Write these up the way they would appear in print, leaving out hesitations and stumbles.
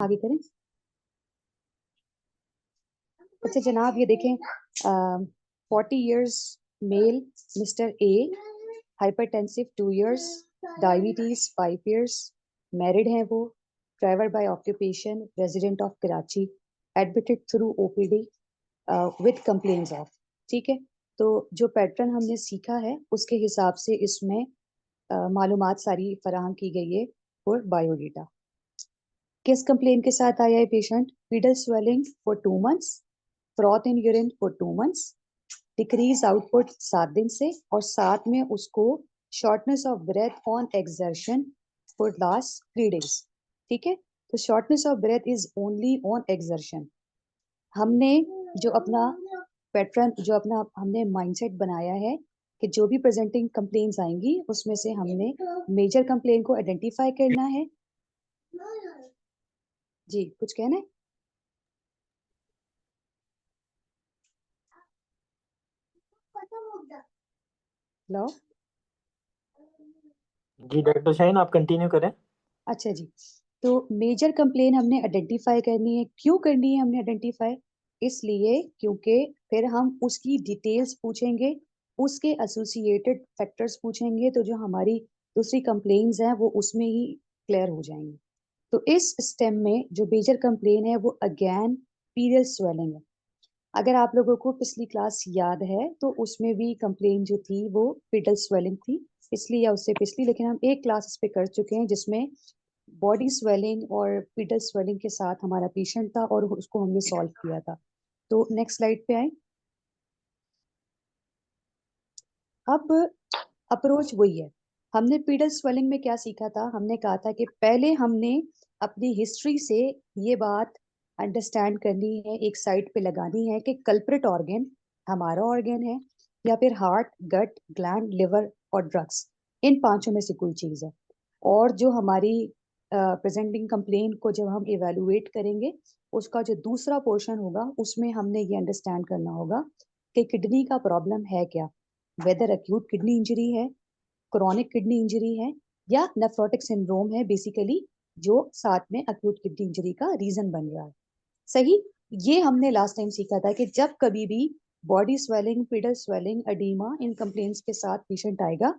आगे करें। अच्छा जनाब, ये देखें 40 years male mister A, hypertensive 2 years, diabetes 5 years, married हैं वो, driver by occupation, resident of Karachi, admitted through OPD with complaints of. ठीक है, तो जो पैटर्न हमने सीखा है उसके हिसाब से इसमें मालूमात सारी फराहम की गई है फॉर बायोडेटा। किस कंप्लेन के साथ आया है patient? Pedal swelling for 2 months, froth in urine for 2 months, decrease output 7 दिन से, और साथ में उसको shortness of breath on exertion for last 3 days। ठीक है, तो shortness of breath is only on exertion. हमने जो अपना पैटर्न, जो अपना हमने माइंडसेट बनाया है कि जो भी प्रेजेंटिंग कंप्लेन्स आएंगी उसमें से हमने मेजर कंप्लेन को आइडेंटिफाई करना है। जी कुछ कहना है? हेलो। जी डॉक्टर शाहीन, आप कंटिन्यू करें। अच्छा जी, तो मेजर कंप्लेन हमने आइडेंटिफाई करनी है। क्यों करनी है हमने आइडेंटिफाई? इसलिए क्योंकि फिर हम उसकी डिटेल्स पूछेंगे, उसके एसोसिएटेड फैक्टर्स पूछेंगे, तो जो हमारी दूसरी कंप्लेन्स हैं वो उसमें ही क्लियर हो जाएंगी। तो इस स्टेम में जो मेजर कंप्लेन है वो अगेन पीरियड स्वेलिंग है। अगर आप लोगों को पिछली क्लास याद है तो उसमें भी कंप्लेन जो थी वो पीरियड स्वेलिंग थी, इसलिए या उससे पिछली, लेकिन हम एक क्लास इस पे कर चुके हैं जिसमें बॉडी स्वेलिंग और पीरियड स्वेलिंग के साथ हमारा पेशेंट था और उसको हमने सॉल्व किया था। तो नेक्स्ट स्लाइड पे आए। अब अप्रोच वही है। हमने पीरियड स्वेलिंग में क्या सीखा था? हमने कहा था कि पहले हमने अपनी हिस्ट्री से ये बात अंडरस्टैंड करनी है, एक साइड पे लगानी है कि कल्प्रिट ऑर्गन हमारा ऑर्गन है या फिर हार्ट, गट, ग्लैंड, लिवर और ड्रग्स, इन पांचों में से कोई चीज है। और जो हमारी प्रेजेंटिंग कंप्लेन को जब हम इवेलुएट करेंगे, उसका जो दूसरा पोर्शन होगा उसमें हमने ये अंडरस्टैंड करना होगा कि किडनी का प्रॉब्लम है क्या, वेदर एक्यूट किडनी इंजरी है, क्रॉनिक किडनी इंजरी है, या नेफ्रोटिक सिंड्रोम है बेसिकली, जो साथ में एक्यूट किडनी इंजरी का रीजन बन रहा है। सही, ये हमने लास्ट टाइम सीखा था कि जब कभी भी body swelling, pedal swelling, edema इन कंप्लेंट्स के साथ पेशेंट आएगा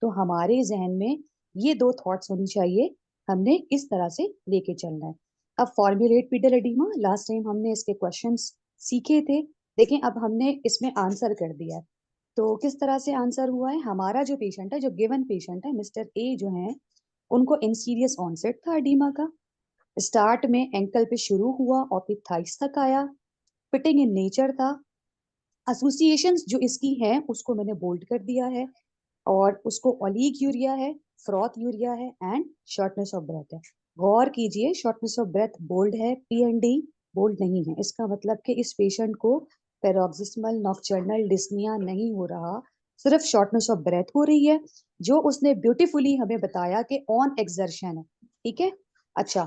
तो हमारे जहन में ये दो थॉट्स होनी चाहिए, हमने इस तरह से लेके चलना है। अब formulate pedal edema, last time हमने इसके क्वेश्चंस सीखे थे, देखें अब हमने इसमें आंसर कर दिया है। तो किस तरह से आंसर हुआ है? हमारा जो पेशेंट है, जो गिवन पेशेंट है मिस्टर ए जो है, उनको इंसीरियस ऑनसेट था एडीमा का। स्टार्ट में एंकल पे शुरू हुआ और फिर थाइस तक आया, फिटिंग इन नेचर था। एसोसिएशंस जो इसकी हैं उसको मैंने बोल्ड कर दिया है, और उसको ओलीग यूरिया है, फ्रॉथ यूरिया है एंड शॉर्टनेस ऑफ ब्रेथ है। गौर कीजिए, शॉर्टनेस ऑफ ब्रेथ बोल्ड है, पी एंड डी बोल्ड नहीं है। इसका मतलब कि इस पेशेंट को पैरोक्सिस्मल नॉक्टर्नल डिस्निया नहीं हो रहा, सिर्फ शॉर्टनेस ऑफ ब्रेथ हो रही है, जो उसने ब्यूटीफुली हमें बताया कि ऑन एक्सर्शन है। ठीक है, अच्छा,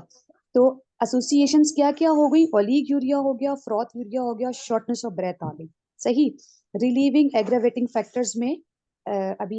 तो एसोसिएशंस क्या क्या हो गई? ओलीग यूरिया हो गया, फ्रॉथ यूरिया हो गया, शॉर्टनेस ऑफ ब्रेथ आ गई। सही, रिलीविंग एग्रावेटिंग फैक्टर्स में अभी